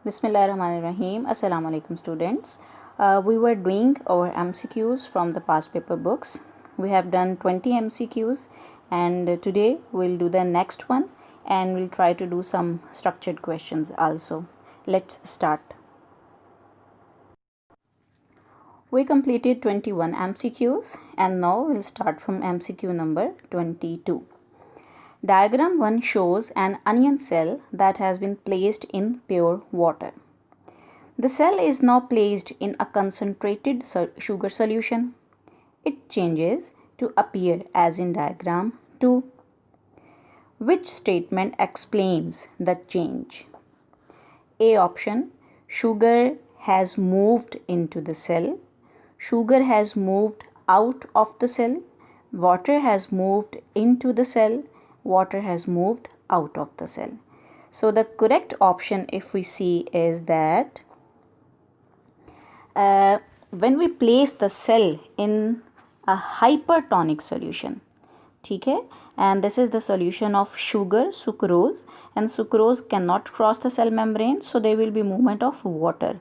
Bismillahirrahmanirrahim. Assalamu alaikum students. We were doing our MCQs from the past paper books. We have done 20 MCQs and today we'll do the next one and we'll try to do some structured questions also. Let's start. We completed 21 MCQs and now we'll start from MCQ number 22. Diagram 1 shows an onion cell that has been placed in pure water. The cell is now placed in a concentrated sugar solution. It changes to appear as in diagram 2. Which statement explains the change? A option, sugar has moved into the cell. Sugar has moved out of the cell. Water has moved into the cell. Water has moved out of the cell. So the correct option, if we see, is that when we place the cell in a hypertonic solution, okay, and this is the solution of sugar, sucrose, and sucrose cannot cross the cell membrane, so there will be movement of water.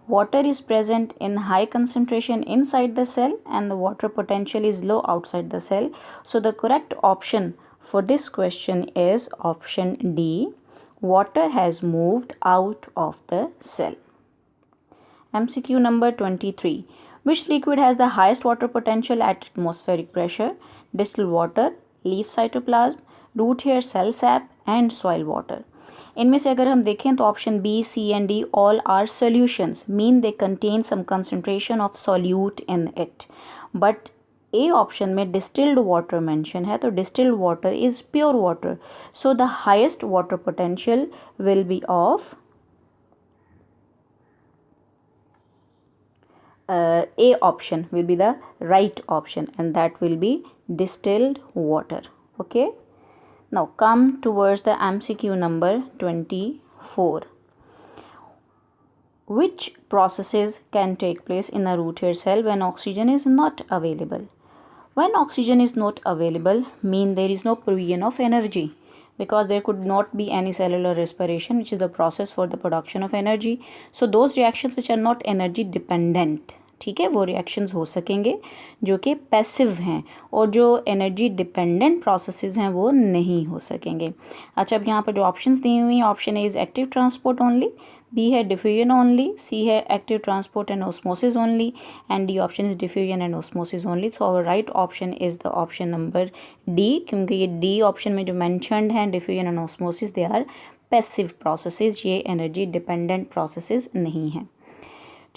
Water is present in high concentration inside the cell and the water potential is low outside the cell. So the correct option for this question is option D. Water has moved out of the cell. MCQ number 23. Which liquid has the highest water potential at atmospheric pressure? Distilled water, leaf cytoplasm, root hair cell sap and soil water. इनमें से अगर हम देखें तो option B, C and D all are solutions, mean they contain some concentration of solute in it. But A option में distilled water mention है, तो distilled water is pure water, so the highest water potential will be of A option will be the right option and that will be distilled water. Okay. Now come towards the MCQ number 24. Which processes can take place in a root hair cell when oxygen is not available? When oxygen is not available, mean there is no provision of energy, because there could not be any cellular respiration, which is the process for the production of energy. So those reactions which are not energy dependent, ठीक है, वो reactions हो सकेंगे जो कि passive हैं, और जो एनर्जी डिपेंडेंट प्रोसेसेस हैं वो नहीं हो सकेंगे. अच्छा, अब यहाँ पर जो ऑप्शंस दी हुई हैं, option A is active transport only, B है डिफ्यूजन ओनली, सी है active transport and osmosis only, and D option is diffusion and osmosis only. So our right option is the option number D, क्योंकि ये D option में जो mentioned हैं diffusion and osmosis, they are passive processes, ये energy dependent processes नहीं हैं.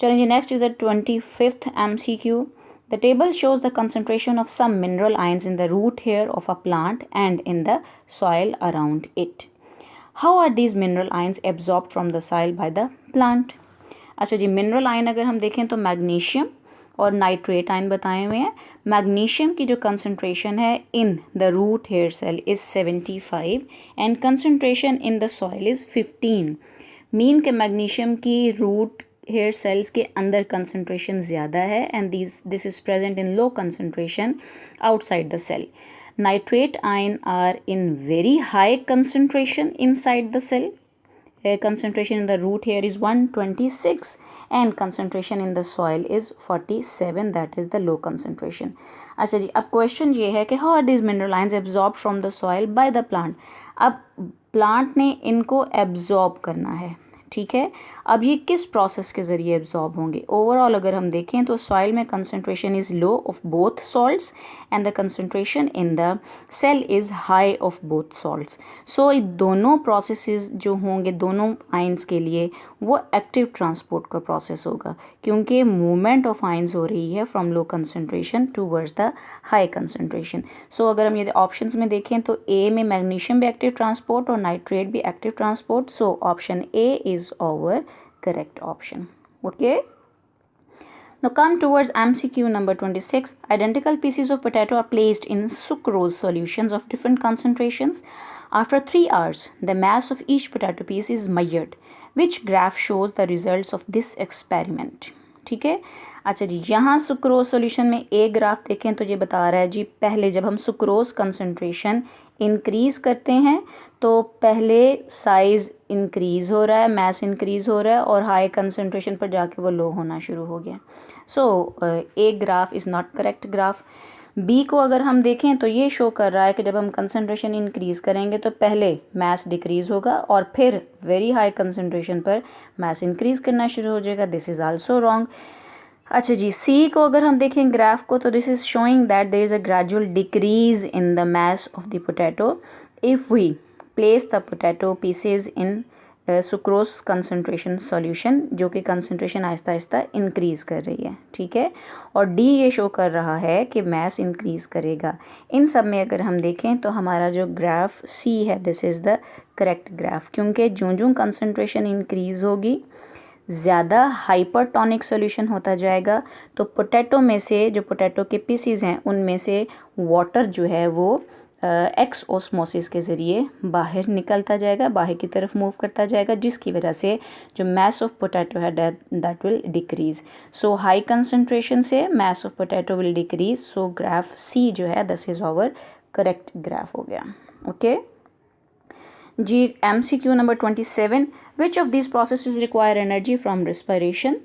चलें जी, next is the 25th MCQ. The table shows the concentration of some mineral ions in the root hair of a plant and in the soil around it. How are these mineral ions absorbed from the soil by the plant? अच्छा जी, mineral ion अगर हम देखें तो magnesium और nitrate ion बताए हुए हैं. Magnesium की जो कंसनट्रेशन है in the root hair cell is 75 and concentration in the soil is 15. Mean के मैग्नीशियम की रूट हेयर सेल्स के अंदर कंसनट्रेशन ज़्यादा है and this is present in low concentration outside the cell. Nitrate ion are in very high concentration inside the cell. Concentration in the root hair is 126 and concentration in the soil is 47, that is the low concentration. अच्छा जी, अब question ये है कि how are these mineral ions absorbed from the soil by the plant? अब plant ने इनको absorb करना है, ठीक है. अब ये किस प्रोसेस के ज़रिए एब्जॉर्ब होंगे? ओवरऑल अगर हम देखें तो सॉइल में concentration is low of both salts and the concentration in the cell is high of both salts. So ये दोनों प्रोसेसेस जो होंगे दोनों आइंस के लिए, वो एक्टिव ट्रांसपोर्ट का प्रोसेस होगा, क्योंकि मूवमेंट ऑफ आइंस हो रही है from low concentration towards the high concentration. So अगर हम ये ऑप्शंस में देखें तो ए में मैग्नीशियम भी एक्टिव ट्रांसपोर्ट और नाइट्रेट भी active transport. So option A is our correct option. Okay. Now come towards MCQ number 26. Identical pieces of potato are placed in sucrose solutions of different concentrations. After 3 hours, the mass of each potato piece is measured. Which graph shows the results of this experiment? ठीक है। अच्छा जी, यहाँ sucrose solution में एक graph देखें तो ये बता रहा है जी, पहले जब हम सुक्रोज कंसंट्रेशन इंक्रीज़ करते हैं तो पहले साइज़ इंक्रीज़ हो रहा है, मैस इंक्रीज़ हो रहा है और हाई कंसंट्रेशन पर जाके वो लो होना शुरू हो गया। So A graph is not correct graph. B को अगर हम देखें तो ये शो कर रहा है कि जब हम कंसंट्रेशन इंक्रीज़ करेंगे तो पहले मैस डिक्रीज़ होगा और फिर वेरी हाई कंसंट्रेशन पर मैस इंक्रीज़ करना शुरू हो जाएगा। This is also wrong. अच्छा जी, सी को अगर हम देखें ग्राफ को तो this is showing that there is a gradual decrease in the mass of the potato if we place the potato pieces in sucrose concentration solution, जो कि कंसंट्रेशन आहिस्ता आहिस्ता इंक्रीज़ कर रही है, ठीक है। और डी ये शो कर रहा है कि मैस इंक्रीज़ करेगा। इन सब में अगर हम देखें तो हमारा जो ग्राफ सी है this is the correct graph, क्योंकि जो जो कंसंट्रेशन इंक्रीज़ होगी ज़्यादा हाइपरटोनिक सॉल्यूशन होता जाएगा, तो पोटैटो में से जो पोटैटो के पीसीज हैं उनमें से वाटर जो है वो एक्स ऑस्मोसिस के ज़रिए बाहर निकलता जाएगा, बाहर की तरफ मूव करता जाएगा, जिसकी वजह से जो मैस ऑफ पोटैटो है that will decrease. So high concentration से mass of potato will decrease. So graph C जो है this is our correct graph हो गया। ओके जी, MCQ नंबर 27, which of this processes require energy from respiration.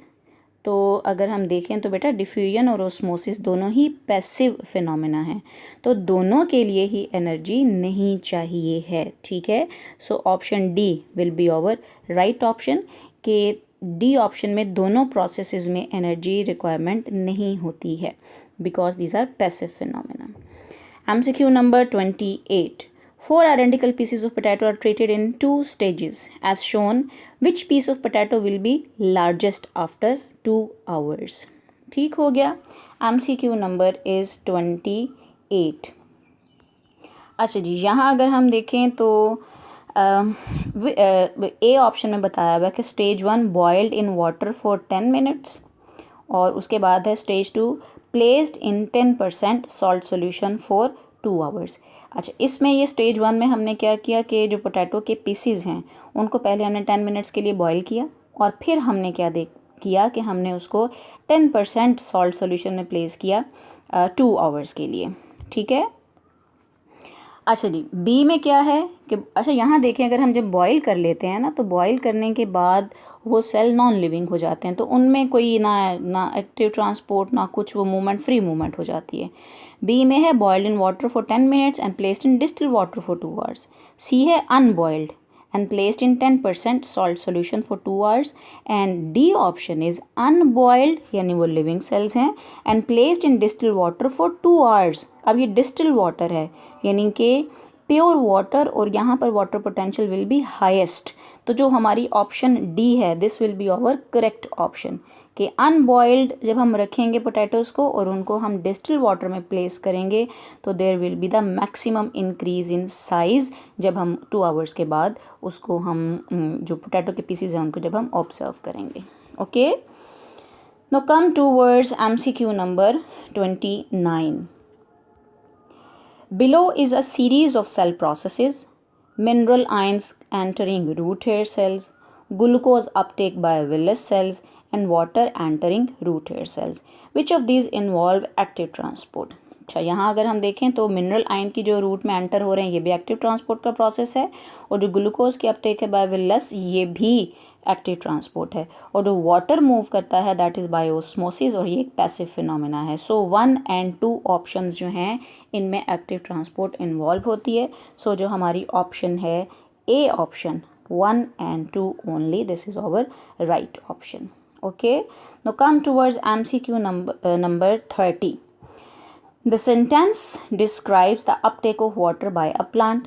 तो अगर हम देखें तो बेटा डिफ्यूजन और ऑस्मोसिस दोनों ही पैसिव फिनोमेना हैं, तो दोनों के लिए ही एनर्जी नहीं चाहिए है, ठीक है। So option D will be our right option, कि डी ऑप्शन में दोनों प्रोसेसेस में एनर्जी रिक्वायरमेंट नहीं होती है because these are passive phenomena. MCQ number 28. Four identical pieces of potato are treated in two stages. As shown, which piece of potato will be largest after 2 hours? ठीक हो गया। MCQ number is 28. अच्छा जी, यहाँ अगर हम देखें तो A option में बताया हुआ है कि stage 1 boiled in water for 10 minutes, और उसके बाद है stage 2 placed in 10% salt solution for 2 hours. अच्छा, इसमें ये स्टेज 1 में हमने क्या किया कि जो पोटैटो के पीसीज हैं उनको पहले हमने 10 मिनट्स के लिए बॉईल किया और फिर हमने क्या किया कि हमने उसको 10% सॉल्ट सोल्यूशन में प्लेस किया 2 आवर्स के लिए, ठीक है। अच्छा जी, बी में क्या है कि अच्छा यहाँ देखें, अगर हम जब बॉईल कर लेते हैं ना तो बॉईल करने के बाद वो सेल नॉन लिविंग हो जाते हैं, तो उनमें कोई ना एक्टिव ट्रांसपोर्ट ना कुछ, वो मूवमेंट फ्री मूवमेंट हो जाती है। बी में है boiled in water for 10 minutes and placed in distilled water for 2 hours. C है unboiled and placed in 10% salt solution for 2 hours, and D option is unboiled यानी वो living cells हैं and placed in distilled water for 2 hours। अब ये distilled water है यानी कि pure water, और यहाँ पर water potential will be highest, तो जो हमारी ऑप्शन डी है this will be our correct option, कि अनबॉइल्ड जब हम रखेंगे पोटैटोज़ को और उनको हम डिस्टिल वाटर में प्लेस करेंगे तो there will be the maximum increase in size जब हम 2 आवर्स के बाद उसको हम जो पोटैटो के पीसीज हैं उनको जब हम ऑब्जर्व करेंगे। Okay, now come towards MCQ number 29. Below is a series of cell processes: mineral ions entering root hair cells, glucose uptake by villus cells, and water entering root hair cells. Which of these involve active transport? अच्छा, यहाँ अगर हम देखें तो mineral ion की जो root में enter हो रहे हैं ये भी एक्टिव ट्रांसपोर्ट का प्रोसेस है, और जो ग्लूकोज की अपटेक है बाय विलस ये भी एक्टिव ट्रांसपोर्ट है, और जो वाटर मूव करता है दैट इज़ बाय ऑस्मोसिस, और ये एक पैसिव फिनोमेना है। सो 1 and 2 ऑप्शंस जो हैं इनमें एक्टिव ट्रांसपोर्ट इन्वॉल्व होती है। सो जो हमारी ऑप्शन है A option 1 and 2 only, this is our right option. Okay, now come towards MCQ number 30. The sentence describes the uptake of water by a plant.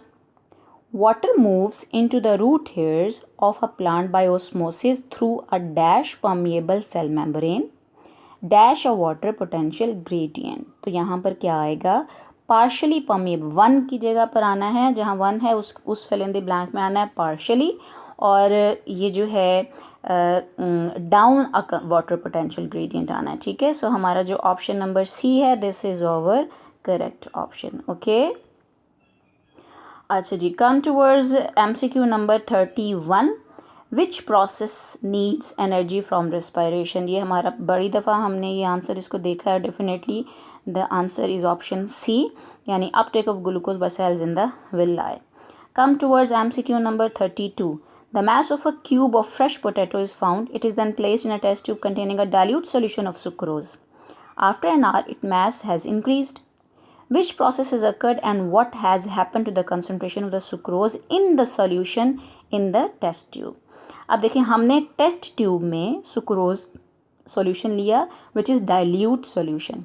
Water moves into the root hairs of a plant by osmosis through a dash permeable cell membrane, dash a water potential gradient. तो यहाँ पर क्या आएगा, partially permeable, 1 की जगह पर आना है, जहाँ 1 है उस फिल इन द ब्लैंक में आना है पार्शली, और ये जो है डाउन वाटर पोटेंशियल ग्रेडियंट आना है, ठीक है। सो हमारा जो ऑप्शन नंबर सी है this is our correct option. Okay, अच्छा जी, कम टूवर्ड्स MCQ नंबर 31. Which process needs energy from respiration. ये हमारा बड़ी दफ़ा हमने ये आंसर इसको देखा है definitely. The answer is option C, यानी uptake of glucose by cells in the villi. Come towards MCQ number 32. The mass of a cube of fresh potato is found. It is then placed in a test tube containing a dilute solution of sucrose. After an hour, its mass has increased. Which process has occurred and what has happened to the concentration of the sucrose in the solution in the test tube? अब देखिए, हमने test tube में sucrose solution लिया which is dilute solution.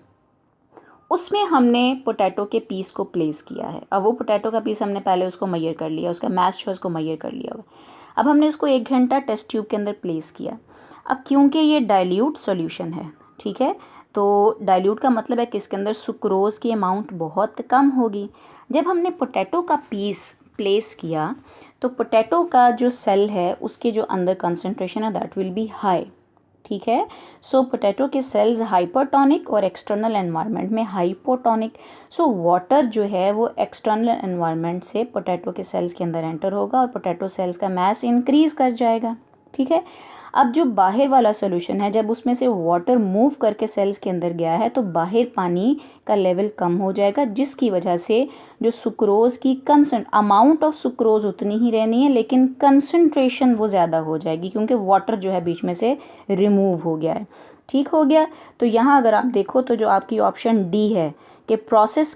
उसमें हमने potato के piece को place किया है। अब वो पोटैटो का पीस हमने पहले उसको मैयर कर लिया, उसका मैश जो उसको मैयर कर लिया हुआ। अब हमने इसको 1 घंटा टेस्ट ट्यूब के अंदर प्लेस किया। अब क्योंकि ये डाइल्यूट सॉल्यूशन है, ठीक है, तो डाइल्यूट का मतलब है कि इसके अंदर सुक्रोज़ की अमाउंट बहुत कम होगी। जब हमने पोटैटो का पीस प्लेस किया तो पोटैटो का जो सेल है उसके जो अंदर कंसंट्रेशन है दैट विल बी हाई, ठीक है। सो पोटैटो के सेल्स हाइपरटोनिक और एक्सटर्नल एनवायरनमेंट में हाइपोटोनिक। सो वाटर जो है वो एक्सटर्नल एनवायरनमेंट से पोटैटो के सेल्स के अंदर एंटर होगा और पोटैटो सेल्स का मास इंक्रीज कर जाएगा, ठीक है। अब जो बाहर वाला सोल्यूशन है, जब उसमें से वाटर मूव करके सेल्स के अंदर गया है तो बाहर पानी का लेवल कम हो जाएगा, जिसकी वजह से जो सुक्रोज़ की अमाउंट ऑफ सुक्रोज़ उतनी ही रहनी है लेकिन कंसंट्रेशन वो ज़्यादा हो जाएगी क्योंकि वाटर जो है बीच में से रिमूव हो गया है, ठीक हो गया। तो यहाँ अगर आप देखो तो जो आपकी ऑप्शन डी है कि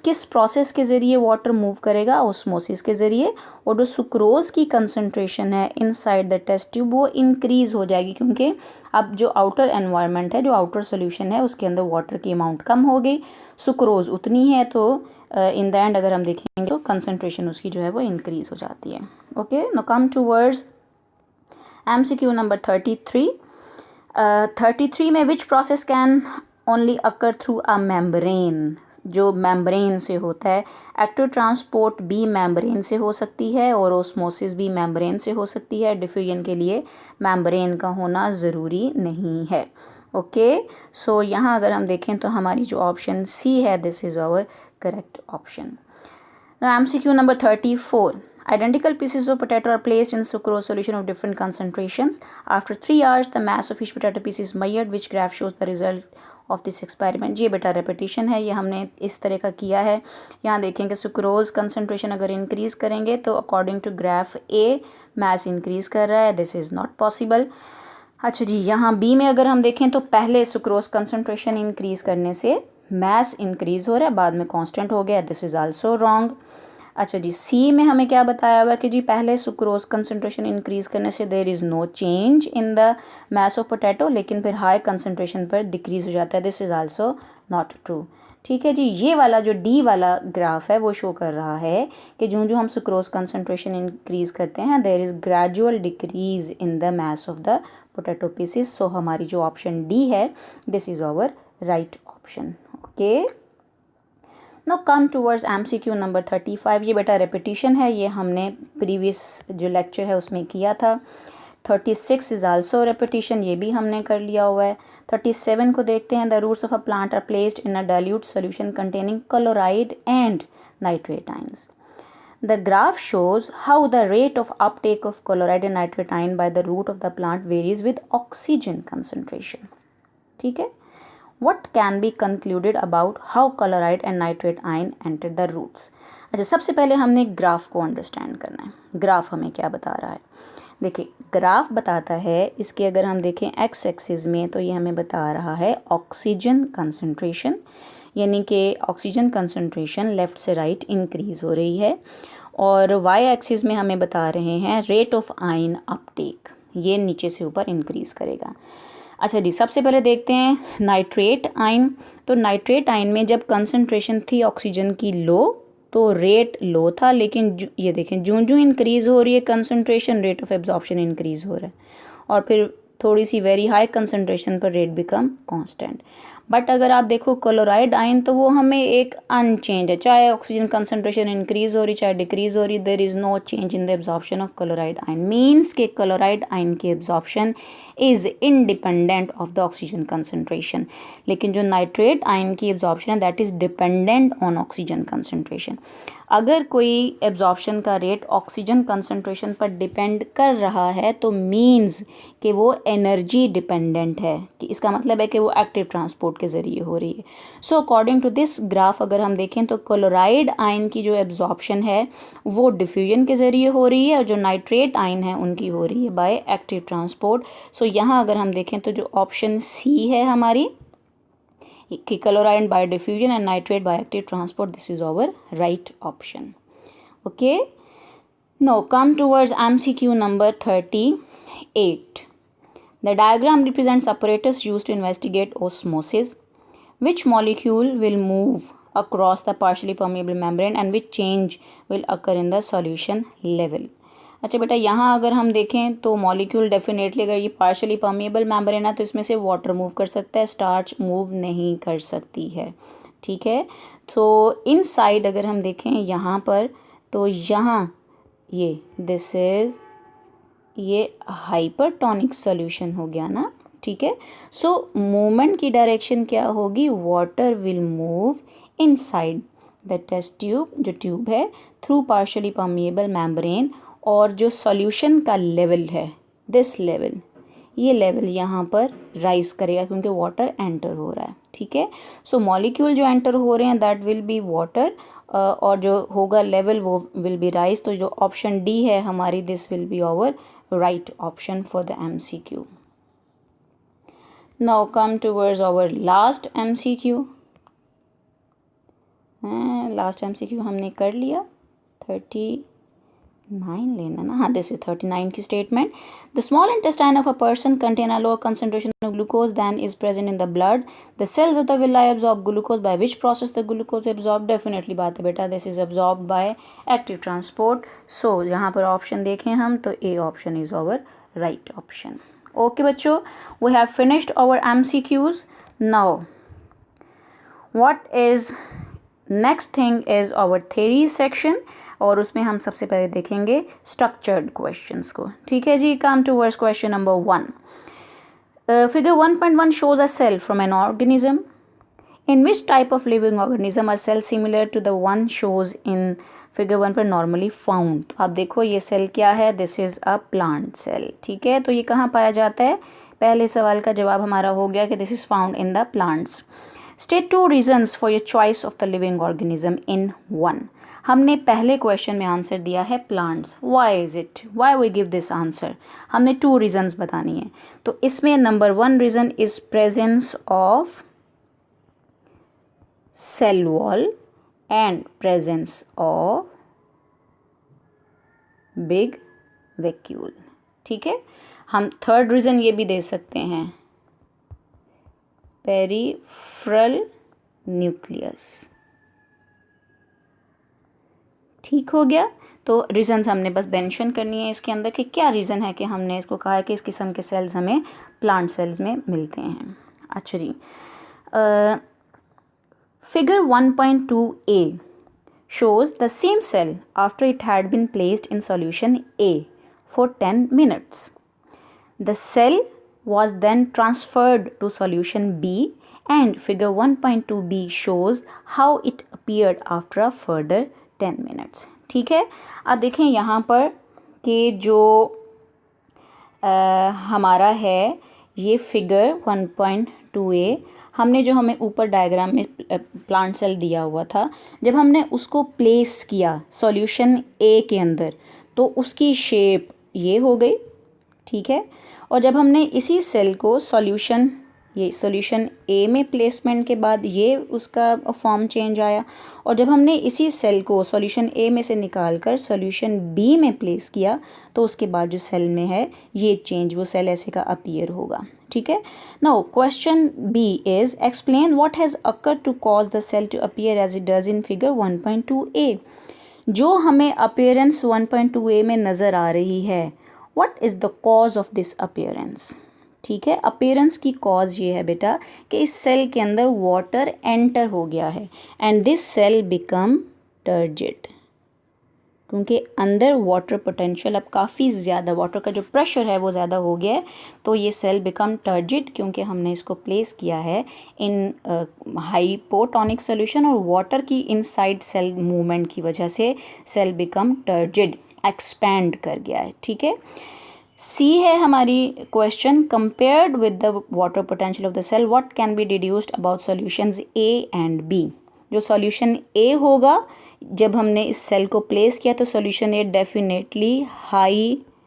किस प्रोसेस के ज़रिए वाटर मूव करेगा, ऑस्मोसिस के ज़रिए, और जो सुक्रोज़ की कंसंट्रेशन है इनसाइड द टेस्ट ट्यूब वो इंक्रीज़ हो जाएगी क्योंकि अब जो आउटर एनवायरनमेंट है, जो आउटर सोल्यूशन है उसके अंदर वाटर की अमाउंट कम हो गई, सुक्रोज़ उतनी है, तो इन द एंड अगर हम देखेंगे तो कंसंट्रेशन उसकी जो है वो इंक्रीज़ हो जाती है। Okay, now come towards MCQ number 33। 33 में which process can only occur through a membrane. जो मेम्ब्रेन से होता है, एक्टिव ट्रांसपोर्ट भी मेम्ब्रेन से हो सकती है और ओस्मोसिस भी मेम्ब्रेन से हो सकती है। डिफ्यूजन के लिए मेम्ब्रेन का होना ज़रूरी नहीं है। ओके, सो यहाँ अगर हम देखें तो हमारी जो ऑप्शन सी है this is our correct option. MCQ number 34. Identical pieces of potato are placed in sucrose solution of different concentrations. After 3 hours, the mass of each potato piece is measured. Which graph shows the result of this experiment? ये बेटा repetition है, ये हमने इस तरह का किया है। यहाँ देखेंगे सुक्रोज कंसनट्रेशन अगर इंक्रीज़ करेंगे तो according to graph A mass increase कर रहा है, दिस इज़ नॉट पॉसिबल। अच्छा जी, यहाँ बी में अगर हम देखें तो पहले सुक्रोज कंसनट्रेशन इंक्रीज़ करने से मैस इंक्रीज़ हो रहा है, बाद में कांस्टेंट हो गया, दिस इज़ आल्सो रॉन्ग। अच्छा जी, सी में हमें क्या बताया हुआ है कि जी पहले सुक्रोज कंसंट्रेशन इंक्रीज़ करने से there is no change in the mass of potato, लेकिन फिर हाई कंसंट्रेशन पर डिक्रीज़ हो जाता है, this is also not true. ठीक है जी, ये वाला जो डी वाला ग्राफ है वो शो कर रहा है कि जो हम सुक्रोज कंसंट्रेशन इंक्रीज़ करते हैं there is gradual decrease in the mass of the potato pieces. So हमारी जो ऑप्शन डी है this is our right option. Okay, now come towards MCQ number 35। ये बेटा रेपिटिशन है, ये हमने प्रीवियस जो लेक्चर है उसमें किया था। 36 इज़ आल्सो रेपिटिशन, ये भी हमने कर लिया हुआ है। 37 को देखते हैं। The roots of a plant are placed in a dilute solution containing chloride and nitrate ions. The graph shows how the rate of uptake of chloride and nitrate ion by the root of the plant varies with oxygen concentration. ठीक है, what can be concluded about how chloride and nitrate ion enter the roots? अच्छा, सबसे पहले हमने graph को understand करना है। Graph हमें क्या बता रहा है? देखिए, ग्राफ बताता है, इसके अगर हम देखें एक्स एक्सिस में तो ये हमें बता रहा है ऑक्सीजन कंसंट्रेशन, यानी कि ऑक्सीजन कंसंट्रेशन लेफ़्ट से राइट इंक्रीज़ हो रही है, और वाई एक्सिस में हमें बता रहे हैं रेट ऑफ आयन अपटेक, ये नीचे से ऊपर इंक्रीज़ करेगा। अच्छा जी, सबसे पहले देखते हैं नाइट्रेट आयन। तो नाइट्रेट आयन में जब कंसंट्रेशन थी ऑक्सीजन की लो तो रेट लो था, लेकिन ये देखें जूं जूं इंक्रीज़ हो रही है concentration, rate of absorption increase हो रहा है, और फिर थोड़ी सी वेरी हाई कंसंट्रेशन पर रेट बिकम कांस्टेंट। बट अगर आप देखो क्लोराइड आयन तो वो हमें एक अनचेंज है, चाहे ऑक्सीजन कंसंट्रेशन इंक्रीज़ हो रही चाहे डिक्रीज़ हो रही, there is no change in the absorption of chloride ion. Means के क्लोराइड आयन की absorption is independent of the oxygen concentration, लेकिन जो नाइट्रेट आयन की एब्जॉर्प्शन है that is dependent on oxygen concentration. अगर कोई एब्जॉर्प्शन का रेट ऑक्सीजन कंसंट्रेशन पर डिपेंड कर रहा है तो मीन्स कि वो एनर्जी डिपेंडेंट है, कि इसका मतलब है कि वो एक्टिव ट्रांसपोर्ट के ज़रिए हो रही है। So according to this graph अगर हम देखें तो क्लोराइड आयन की जो एब्जॉर्प्शन है वो डिफ्यूजन के ज़रिए हो रही है और जो नाइट्रेट आयन है उनकी हो रही है बाय एक्टिव ट्रांसपोर्ट। सो यहाँ अगर हम देखें तो जो ऑप्शन सी है हमारी कि chloride by diffusion and nitrate by active transport, this is our right option. Okay, now come towards MCQ number 38. The diagram represents apparatus used to investigate osmosis. Which molecule will move across the partially permeable membrane and which change will occur in the solution level? अच्छा बेटा, यहाँ अगर हम देखें तो molecule definitely, अगर ये partially permeable membrane है तो इसमें से वाटर मूव कर सकता है, स्टार्च मूव नहीं कर सकती है। ठीक है, तो इन साइड अगर हम देखें यहाँ पर तो यहाँ ये दिस इज़ ये हाइपरटोनिक सॉल्यूशन हो गया ना। ठीक है, सो मूवमेंट की डायरेक्शन क्या होगी, water will move inside the test tube, जो ट्यूब है, थ्रू पार्शली परमिएबल मेम्ब्रेन, और जो सॉल्यूशन का लेवल है दिस लेवल, ये लेवल यहाँ पर राइज करेगा क्योंकि वाटर एंटर हो रहा है। ठीक है, सो मॉलिक्यूल जो एंटर हो रहे हैं दैट विल बी वाटर, और जो होगा लेवल वो विल बी राइज। तो जो ऑप्शन डी है हमारी, this will be our right option for the MCQ. Now come towards our last MCQ. Last MCQ हमने कर लिया, 39 लेना ना, हाँ दिस इज 39 की statement. The small intestine of a person contain a lower concentration of glucose than is present in the blood. The cells of the villi absorb glucose by which process the glucose absorb? Definitely बात है बेटा, this is absorb by active transport. So यहाँ पर option देखें हम तो A option is our right option. Okay बच्चों, we have finished our MCQs. Now what is next thing is our theory section, और उसमें हम सबसे पहले देखेंगे स्ट्रक्चर्ड क्वेश्चंस को। ठीक है जी, come towards question number 1. Figure 1.1 shows a cell from an organism. In which type of living organism are cells similar to the one shows in figure 1 पर normally found? तो आप देखो ये सेल क्या है, this is a plant cell. ठीक है, तो ये कहाँ पाया जाता है? पहले सवाल का जवाब हमारा हो गया कि this is found in the plants. State 2 reasons for your choice of the living organism in 1. हमने पहले क्वेश्चन में आंसर दिया है plants. Why is it, why we give this answer? हमने 2 रीजन्स बतानी है। तो इसमें number 1 reason is presence of cell wall and presence of big vacuole. ठीक है, हम थर्ड रीजन ये भी दे सकते हैं, पेरिफेरल न्यूक्लियस। ठीक हो गया, तो रीज़न्स हमने बस मेंशन करनी है इसके अंदर कि क्या रीज़न है कि हमने इसको कहा है कि इस किस्म के सेल्स हमें प्लांट सेल्स में मिलते हैं। अच्छा जी, figure 1.2a shows the same cell after it had been placed in solution A for 10 minutes. The cell was then transferred to solution B and figure 1.2b shows how it appeared after a further 10 minutes. ठीक है, अब देखें यहाँ पर कि जो हमारा है ये फिगर 1.2a, हमने जो हमें ऊपर डायग्राम में प्लांट सेल दिया हुआ था, जब हमने उसको प्लेस किया सॉल्यूशन ए के अंदर तो उसकी शेप ये हो गई। ठीक है, और जब हमने इसी सेल को सॉल्यूशन ए में प्लेसमेंट के बाद ये उसका फॉर्म चेंज आया, और जब हमने इसी सेल को सॉल्यूशन ए में से निकाल कर सॉल्यूशन बी में प्लेस किया तो उसके बाद जो सेल में है ये चेंज, वो सेल ऐसे का अपीयर होगा। ठीक है, now question B is explain what has occur to cause the cell to appear as it does in figure 1.2a। जो हमें अपीयरेंस 1.2a में नज़र आ रही है, what is the cause of this appearance? ठीक है, अपीयरेंस की कॉज ये है बेटा कि इस सेल के अंदर वाटर एंटर हो गया है and this cell become turgid. क्योंकि अंदर वाटर पोटेंशियल अब काफ़ी ज़्यादा, वाटर का जो प्रेशर है वो ज़्यादा हो गया है, तो ये सेल बिकम टर्जिड क्योंकि हमने इसको प्लेस किया है इन हाइपोटोनिक सॉल्यूशन, और वाटर की इनसाइड सेल मूवमेंट की वजह से सेल बिकम टर्जिड, एक्सपैंड कर गया है। ठीक है, सी है हमारी question, compared with the water potential of the cell what can be deduced about solutions A and B. जो सॉल्यूशन ए होगा, जब हमने इस सेल को प्लेस किया तो सॉल्यूशन ए डेफिनेटली हाइपोटोनिक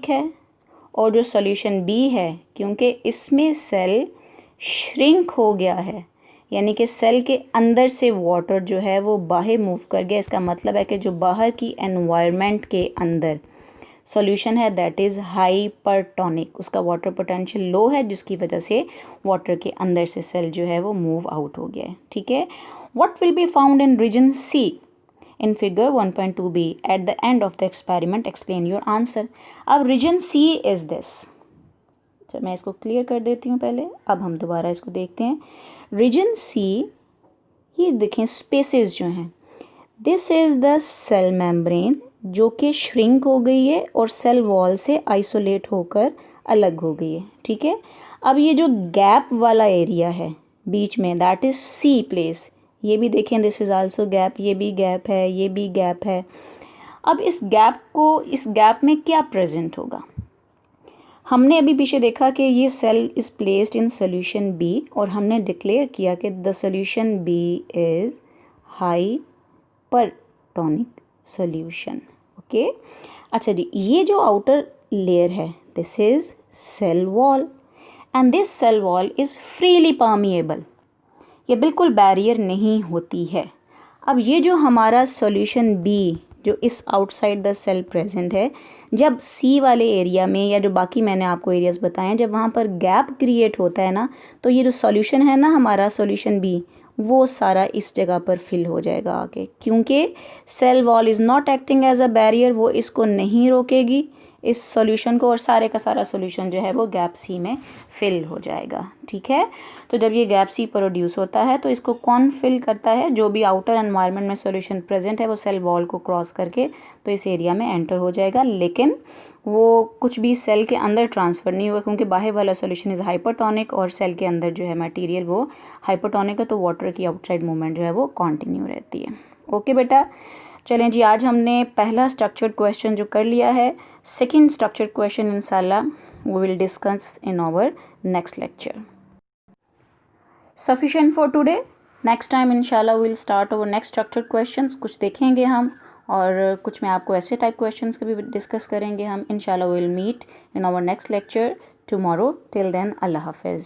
है, और जो सॉल्यूशन बी है क्योंकि इसमें सेल श्रिंक हो गया है, यानी कि सेल के अंदर से वाटर जो है वो बाहर मूव कर गया, इसका मतलब है कि जो बाहर की एनवायरनमेंट के अंदर सॉल्यूशन है दैट इज़ हाइपरटोनिक, उसका वाटर पोटेंशियल लो है जिसकी वजह से वाटर के अंदर से सेल जो है वो मूव आउट हो गया है। ठीक है, what will be found in region C in figure 1.2b at the end of the experiment, explain your answer. अब रीजन सी इज दिस, चलो मैं इसको क्लियर कर देती हूँ पहले, अब हम दोबारा इसको देखते हैं। रीजन सी, ये देखें स्पेसेस जो हैं, this is the cell membrane जो कि श्रिंक हो गई है और सेल वॉल से आइसोलेट होकर अलग हो गई है। ठीक है, अब ये जो गैप वाला एरिया है बीच में, दैट इज़ सी प्लेस, ये भी देखें दिस इज़ आल्सो गैप, ये भी गैप है, ये भी गैप है। अब इस गैप में क्या प्रेजेंट होगा? हमने अभी पीछे देखा कि ये cell is placed in solution B, और हमने डिक्लेयर किया कि the solution B is hypertonic solution. Okay, अच्छा जी, ये जो आउटर लेयर है this is cell wall, and this cell wall is freely permeable, ये बिल्कुल बैरियर नहीं होती है। अब ये जो हमारा सॉल्यूशन बी जो इस आउटसाइड द सेल प्रेजेंट है, जब सी वाले एरिया में या जो बाकी मैंने आपको एरियाज बताए हैं, जब वहाँ पर गैप क्रिएट होता है ना, तो ये जो सॉल्यूशन है ना हमारा सॉल्यूशन बी, वो सारा इस जगह पर फिल हो जाएगा आके, क्योंकि cell wall is not acting as a barrier, वो इसको नहीं रोकेगी इस सॉल्यूशन को, और सारे का सारा सॉल्यूशन जो है वो गैप सी में फिल हो जाएगा। ठीक है, तो जब ये गैप सी प्रोड्यूस होता है तो इसको कौन फिल करता है? जो भी आउटर एनवायरनमेंट में सॉल्यूशन प्रेजेंट है वो सेल वॉल को क्रॉस करके तो इस एरिया में एंटर हो जाएगा, लेकिन वो कुछ भी सेल के अंदर ट्रांसफ़र नहीं हुआ, क्योंकि बाहर वाला सॉल्यूशन इज़ हाइपरटोनिक और सेल के अंदर जो है मटेरियल वो हाइपरटोनिक है, तो वाटर की आउटसाइड मूवमेंट जो है वो कंटिन्यू रहती है। ओके बेटा, चलें जी, आज हमने पहला स्ट्रक्चर्ड क्वेश्चन जो कर लिया है, सेकंड स्ट्रक्चर्ड क्वेश्चन इंशाल्लाह we will discuss in our next lecture. Sufficient for today, next time इंशाल्लाह we will start our next structured questions, कुछ देखेंगे हम, और कुछ में आपको ऐसे टाइप क्वेश्चंस का भी डिस्कस करेंगे हम। इंशाल्लाह we will meet in our next lecture tomorrow, till then अल्लाह हाफिज़।